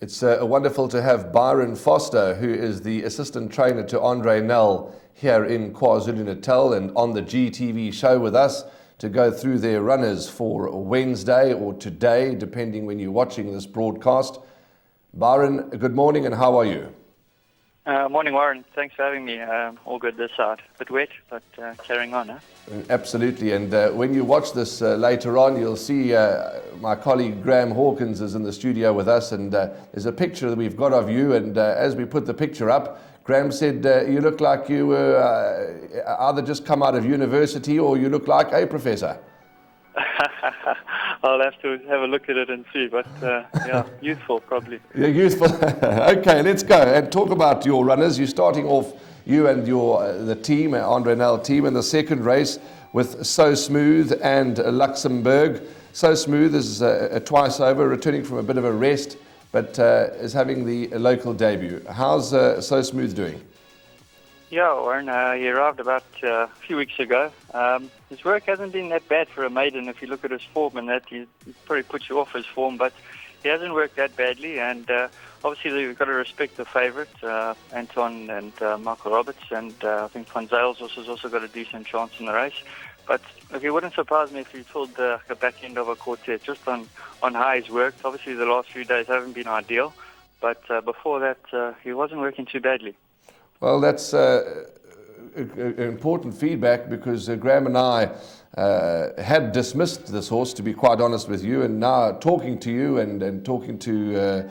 It's wonderful to have Byron Foster, who is the assistant trainer to Andre Nel here in KwaZulu-Natal and on the GTV show with us to go through their runners for Wednesday or today, depending when you're watching this broadcast. Byron, good morning and how are you? Morning, Warren. Thanks for having me. All good this side. A bit wet, but carrying on. Huh? Absolutely. And when you watch this later on, you'll see my colleague Graham Hawkins is in the studio with us, and there's a picture that we've got of you. And as we put the picture up, Graham said you look like you were either just come out of university or you look like a professor. I'll have to have a look at it and see, but yeah, youthful probably. Yeah, youthful. Okay, let's go and talk about your runners. You're starting off, you and the team, Andre Nel team, in the second race with So Smooth and Luxembourg. So Smooth is twice over, returning from a bit of a rest, but is having the local debut. How's So Smooth doing? Yeah, Warren, he arrived about a few weeks ago. His work hasn't been that bad for a maiden. If you look at his form and that, he probably puts you off his form, but he hasn't worked that badly. And obviously, you've got to respect the favourite, Anton and Michael Roberts, and I think Van Zales has also got a decent chance in the race. But it wouldn't surprise me if he pulled the back end of a quartet just on how he's worked. Obviously, the last few days haven't been ideal, but before that, he wasn't working too badly. Well, that's important feedback because Graham and I had dismissed this horse, to be quite honest with you, and now talking to you and talking to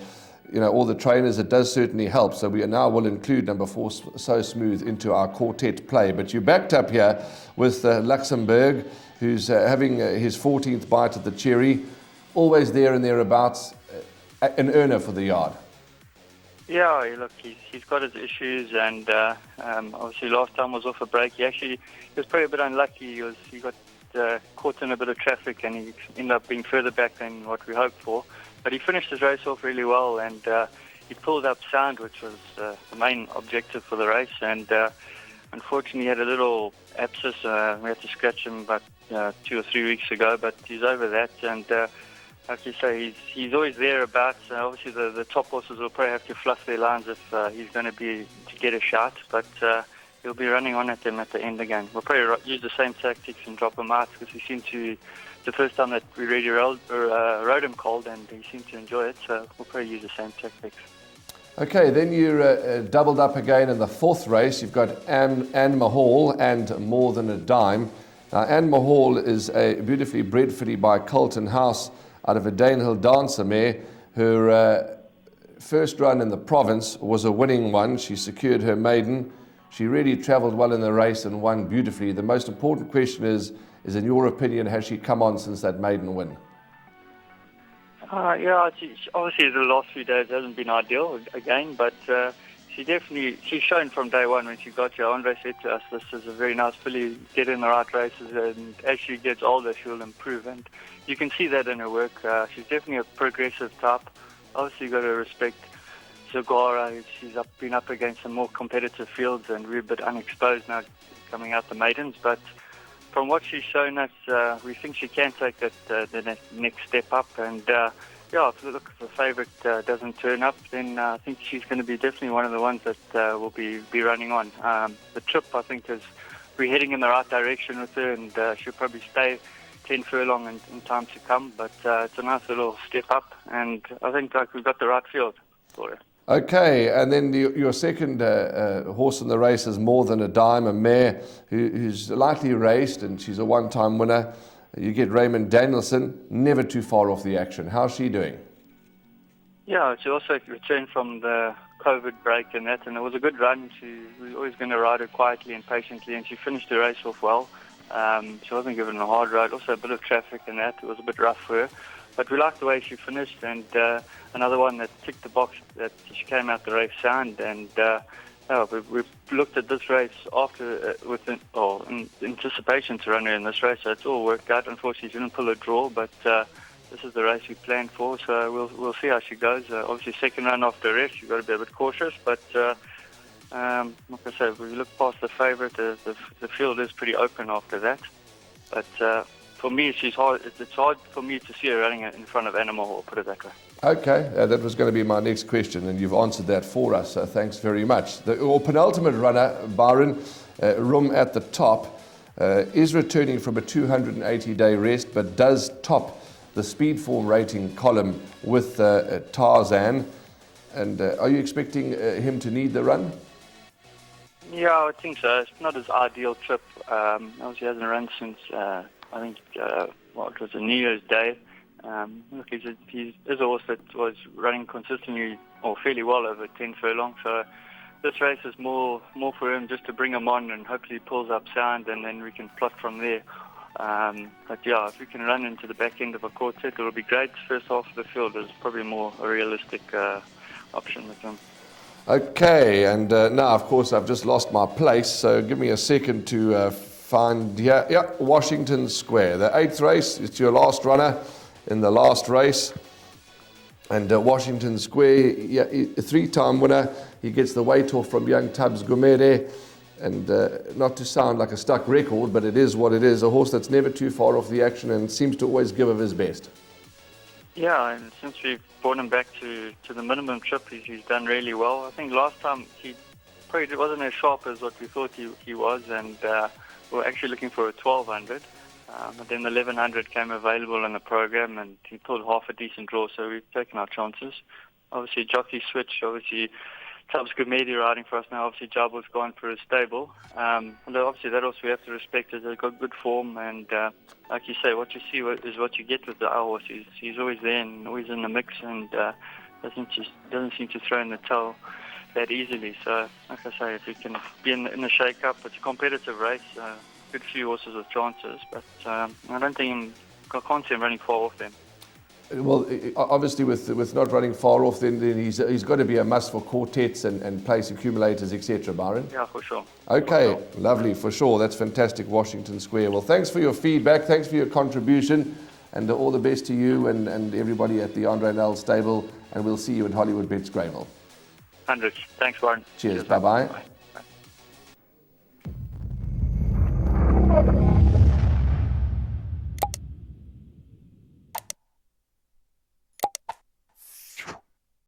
all the trainers, it does certainly help. So we now will include number 4, So Smooth, into our quartet play. But you backed up here with Luxembourg, who's having his 14th bite at the cherry, always there and thereabouts, an earner for the yard. Yeah, look, he's got his issues, and obviously last time was off a break. He was probably a bit unlucky. He got caught in a bit of traffic, and he ended up being further back than what we hoped for. But he finished his race off really well, and he pulled up sound, which was the main objective for the race. And unfortunately, he had a little abscess. We had to scratch him about 2 or 3 weeks ago, but he's over that. And like you say, he's always thereabouts. Obviously, the top horses will probably have to fluff their lines if he's going to get a shot, but he'll be running on at them at the end again. We'll probably use the same tactics and drop him out because he seemed to, the first time that we really rode him cold, and he seemed to enjoy it, so we'll probably use the same tactics. Okay, then you're doubled up again in the 4th race. You've got Anne Mahal and More Than a Dime. Now, Anne Mahal is a beautifully bred filly by Colton House, out of a Danehill Dancer mare. Her first run in the province was a winning one. She secured her maiden. She really travelled well in the race and won beautifully. The most important question is in your opinion, has she come on since that maiden win? Yeah, obviously the last few days hasn't been ideal again, but she's shown from day one when she got here. Andre said to us, this is a very nice filly, get in the right races, and as she gets older, she'll improve. And you can see that in her work. She's definitely a progressive type. Obviously, you've got to respect Zagara. She's been up against some more competitive fields, and we're a bit unexposed now coming out the maidens. But from what she's shown us, we think she can take the next step up. And yeah, if the favourite doesn't turn up, then I think she's going to be definitely one of the ones that will be running on. The trip, I think, we're heading in the right direction with her, and she'll probably stay 10 furlong in time to come. But it's a nice little step up, and I think we've got the right field for her. Okay, and then your second horse in the race is More Than a Dime, a mare who's lightly raced, and she's a one-time winner. You get Raymond Danielson, never too far off the action. How's she doing? Yeah, she also returned from the COVID break and that, and it was a good run. She was always going to ride her quietly and patiently, and she finished the race off well. She wasn't given a hard ride, also a bit of traffic and that. It was a bit rough for her. But we liked the way she finished, and another one that ticked the box, that she came out the race sound. And we looked at this race after in anticipation to run her in this race, so it's all worked out. Unfortunately, she didn't pull a draw, but this is the race we planned for, so we'll see how she goes. Obviously, second run after rest, you've got to be a bit cautious, but like I said, if we look past the favourite, the field is pretty open after that. But for me, it's hard for me to see her running in front of Animal Hall, put it that way. Okay, that was going to be my next question, and you've answered that for us, so thanks very much. The penultimate runner, Byron, Room at the top, is returning from a 280-day rest, but does top the speed form rating column with Tarzan. And are you expecting him to need the run? Yeah, I think so. It's not his ideal trip. Obviously, he hasn't run since, I think, it was a New Year's Day. Look, he's a horse that was running consistently or fairly well over 10 furlong. So this race is more for him just to bring him on and hopefully he pulls up sound and then we can plot from there. But yeah, if we can run into the back end of a quartet, it'll be great. First half of the field is probably more a realistic option with him. Okay, and now, of course, I've just lost my place, so give me a second to find, Washington Square. The 8th race, it's your last runner in the last race. And Washington Square, a 3-time winner. He gets the weight off from young Tubbs Gumede. And not to sound like a stuck record, but it is what it is. A horse that's never too far off the action and seems to always give of his best. Yeah, and since we've brought him back to the minimum trip, he's done really well. I think last time he probably wasn't as sharp as what we thought he was, and we were actually looking for a 1200. But then the 1100 came available in the program, and he pulled half a decent draw, so we've taken our chances. Obviously, jockey switch, obviously Tubbs Gumede riding for us now. Obviously, Jabba's gone for a stable. Although obviously that also we have to respect is they've got good form, and like you say, what you see is what you get with the horse. He's always there and always in the mix, and doesn't seem to throw in the towel that easily. So, like I say, if we can be in the shake-up, it's a competitive race. Good few horses with chances, but I can't see him running far off them. Well, obviously with not running far off, then he's got to be a must for quartets and place accumulators, etc., Byron? Yeah, for sure. Okay, for sure. Lovely, for sure. That's fantastic, Washington Square. Well, thanks for your feedback, thanks for your contribution, and all the best to you and everybody at the Andre Nel stable, and we'll see you at Hollywood Bets Greyville. 100. Thanks, Byron. Cheers. Bye-bye. Bye.